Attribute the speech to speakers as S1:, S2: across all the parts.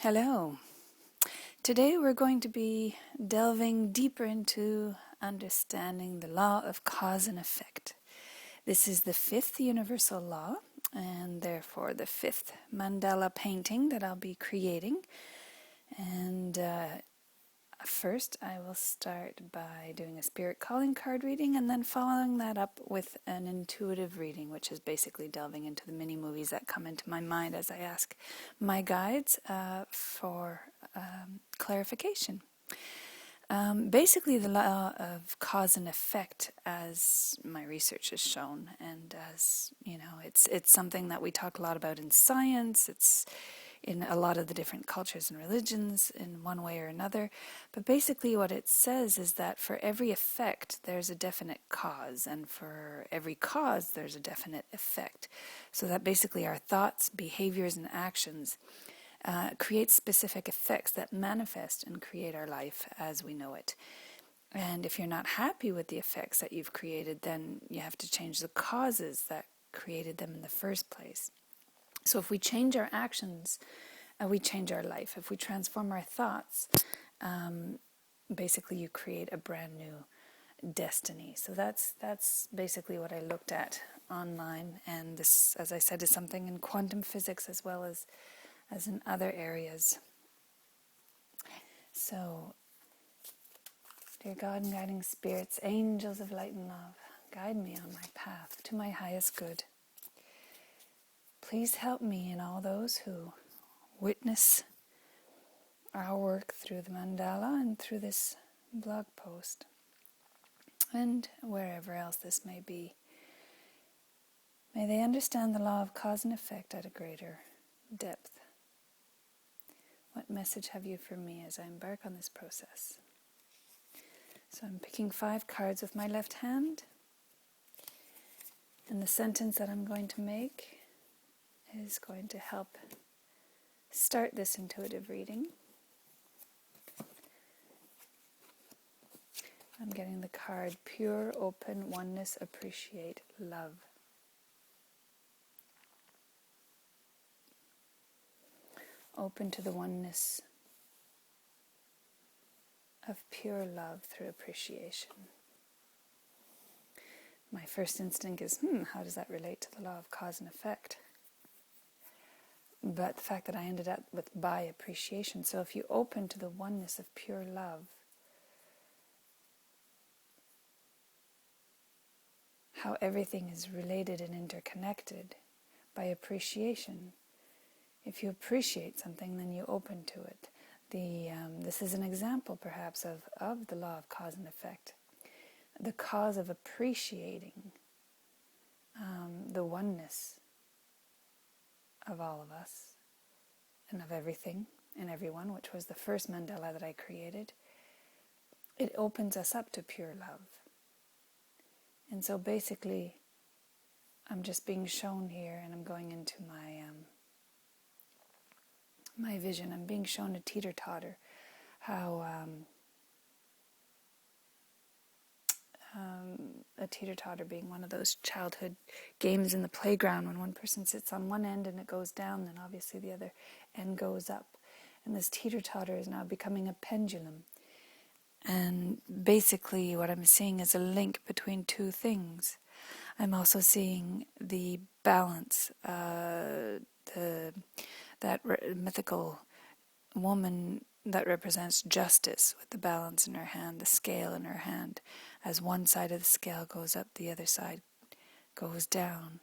S1: Hello. Today we're going to be delving deeper into understanding the law of cause and effect. This is the fifth universal law, and therefore the fifth mandala painting that I'll be creating. And first I will start by doing a spirit calling card reading, and then following that up with an intuitive reading, which is basically delving into the mini movies that come into my mind as I ask my guides for clarification. Basically, the law of cause and effect, as my research has shown, and as you know, it's something that we talk a lot about in science. It's in a lot of the different cultures and religions in one way or another. But basically what it says is that for every effect there's a definite cause, and for every cause there's a definite effect. So that basically our thoughts, behaviors, and actions create specific effects that manifest and create our life as we know it. And if you're not happy with the effects that you've created, then you have to change the causes that created them in the first place. So if we change our actions, we change our life. If we transform our thoughts, basically you create a brand new destiny. So that's basically what I looked at online. And this, as I said, is something in quantum physics as well as in other areas. So, dear God and guiding spirits, angels of light and love, guide me on my path to my highest good. Please help me and all those who witness our work through the mandala and through this blog post and wherever else this may be. May they understand the law of cause and effect at a greater depth. What message have you for me as I embark on this process? So I'm picking 5 cards with my left hand, and the sentence that I'm going to make is going to help start this intuitive reading. I'm getting the card Pure, Open, Oneness, Appreciate, Love. Open to the oneness of pure love through appreciation. My first instinct is, how does that relate to the law of cause and effect? But the fact that I ended up with by appreciation. So if you open to the oneness of pure love, how everything is related and interconnected by appreciation. If you appreciate something, then you open to it. This is an example, perhaps, of the law of cause and effect. The cause of appreciating the oneness of all of us and of everything and everyone, which was the first mandala that I created. It opens us up to pure love. And so basically, I'm just being shown here, and I'm going into my vision. I'm being shown a teeter-totter, how a teeter-totter being one of those childhood games in the playground when one person sits on one end and it goes down, then obviously the other end goes up. And this teeter-totter is now becoming a pendulum. And basically what I'm seeing is a link between two things. I'm also seeing the balance, that mythical woman that represents justice with the balance in her hand, the scale in her hand. As one side of the scale goes up, the other side goes down.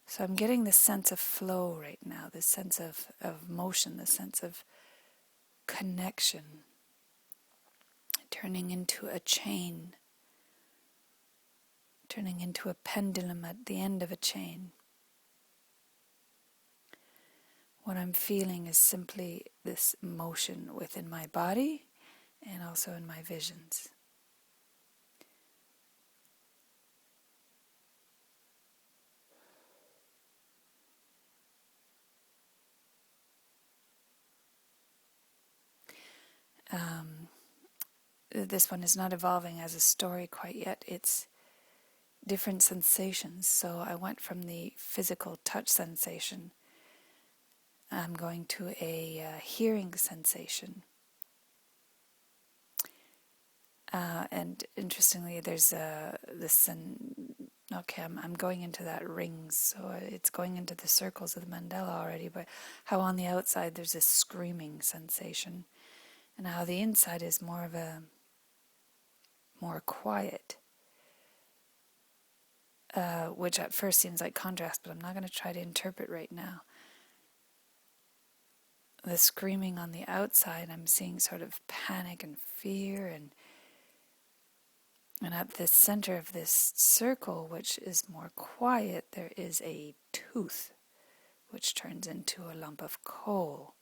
S1: So I'm getting this sense of flow right now, this sense of motion, this sense of connection, turning into a chain, turning into a pendulum at the end of a chain. What I'm feeling is simply this motion within my body and also in my visions. This one is not evolving as a story quite yet. It's different sensations. So I went from the physical touch sensation I'm going to a hearing sensation. And interestingly, there's this. Okay, I'm going into that ring, so it's going into the circles of the mandala already. But how on the outside there's this screaming sensation, and how the inside is more quiet, which at first seems like contrast, but I'm not going to try to interpret right now. The screaming on the outside, I'm seeing sort of panic and fear, and at the center of this circle, which is more quiet, there is a tooth, which turns into a lump of coal,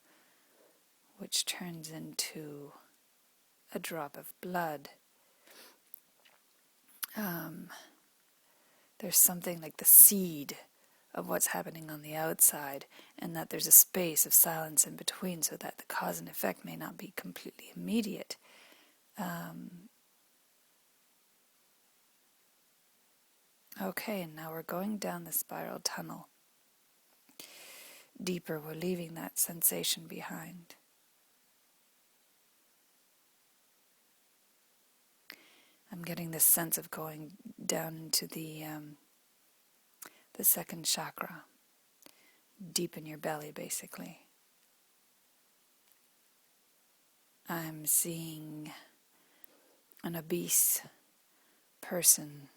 S1: which turns into a drop of blood. There's something like the seed of what's happening on the outside, and that there's a space of silence in between, so that the cause and effect may not be completely immediate. Okay, and now we're going down the spiral tunnel. Deeper, we're leaving that sensation behind. I'm getting this sense of going down into the second chakra, deep in your belly, basically. I'm seeing an obese person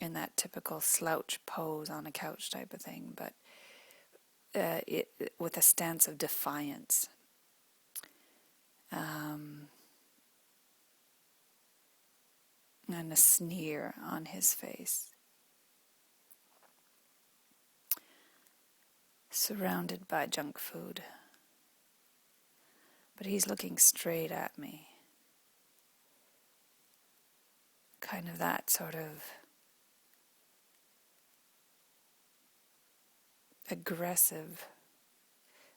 S1: in that typical slouch pose on a couch type of thing, but with a stance of defiance. And a sneer on his face. Surrounded by junk food. But he's looking straight at me. Kind of that sort of aggressive.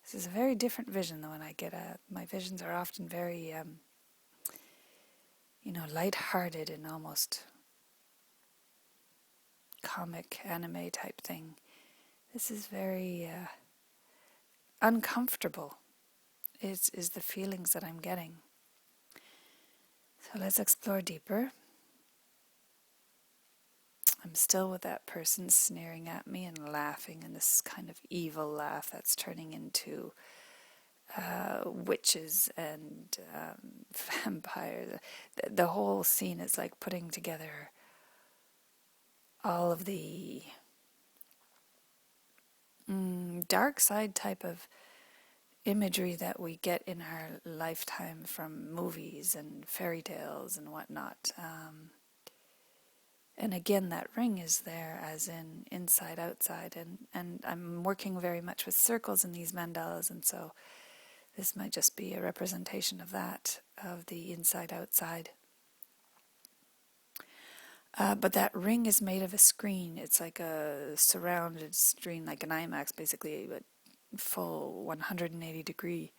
S1: This is a very different vision than when I get my visions are often very, light-hearted and almost comic anime type thing. This is very uncomfortable, is the feelings that I'm getting. So let's explore deeper. I'm still with that person sneering at me and laughing, and this kind of evil laugh that's turning into witches and vampires. The whole scene is like putting together all of the dark side type of imagery that we get in our lifetime from movies and fairy tales and whatnot. And again, that ring is there as in inside, outside, and I'm working very much with circles in these mandalas, and so this might just be a representation of that, of the inside, outside. But that ring is made of a screen. It's like a surrounded screen, like an IMAX, basically, but full 180 degree.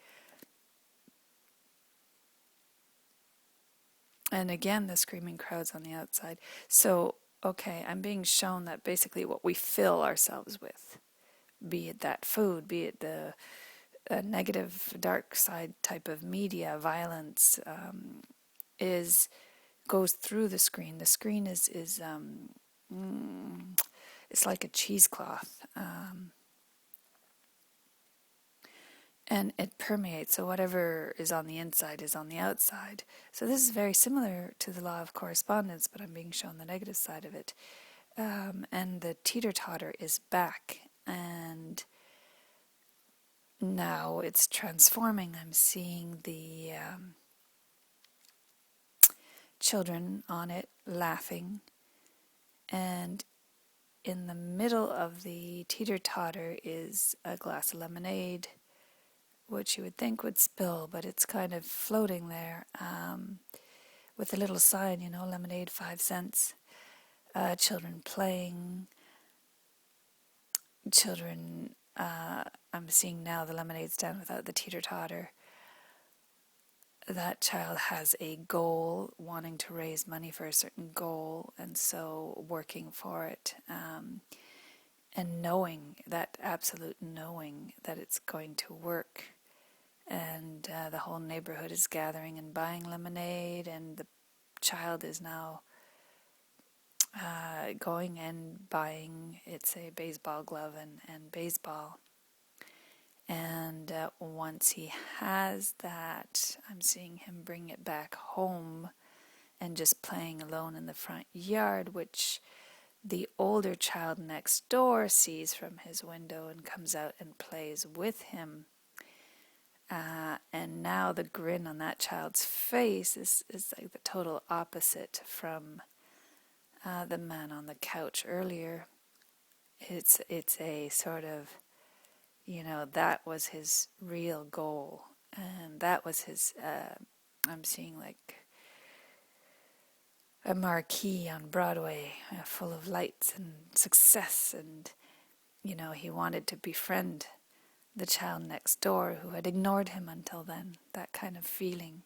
S1: And again, the screaming crowds on the outside. So, okay, I'm being shown that basically what we fill ourselves with, be it that food, be it the negative, dark side type of media, violence, goes through the screen. The screen is it's like a cheesecloth. And it permeates, so whatever is on the inside is on the outside. So this is very similar to the law of correspondence, but I'm being shown the negative side of it. And the teeter-totter is back, and now it's transforming. I'm seeing the children on it laughing, and in the middle of the teeter-totter is a glass of lemonade, which you would think would spill, but it's kind of floating there with a little sign, lemonade 5 cents. Children playing. Children, I'm seeing now the lemonade stand without the teeter-totter. That child has a goal, wanting to raise money for a certain goal, and so working for it. and knowing, that absolute knowing that it's going to work. And the whole neighborhood is gathering and buying lemonade, and the child is now going and buying, it's a baseball glove and baseball. And once he has that, I'm seeing him bring it back home and just playing alone in the front yard, which the older child next door sees from his window and comes out and plays with him. And now the grin on that child's face is like the total opposite from the man on the couch earlier. It's a sort of, that was his real goal, and that was his. I'm seeing like a marquee on Broadway, full of lights and success, and he wanted to befriend the child next door who had ignored him until then. That kind of feeling.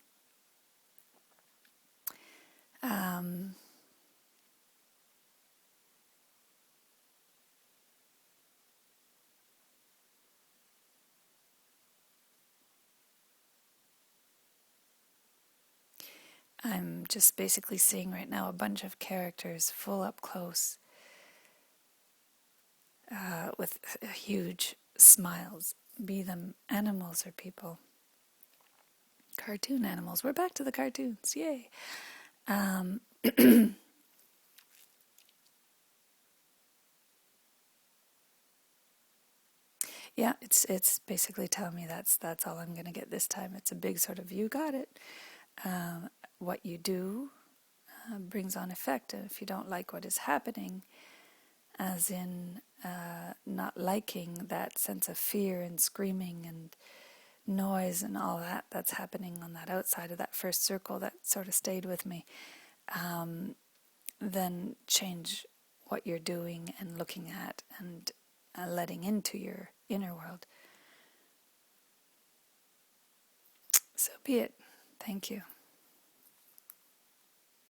S1: I'm just basically seeing right now a bunch of characters full up close with huge smiles, be them animals or people. Cartoon animals. We're back to the cartoons. Yay. Yeah, it's basically telling me that's all I'm going to get this time. It's a big sort of, you got it. What you do brings on effect. And if you don't like what is happening, as in not liking that sense of fear and screaming and noise and all that's happening on that outside of that first circle that sort of stayed with me, then change what you're doing and looking at and letting into your inner world. So be it. Thank you.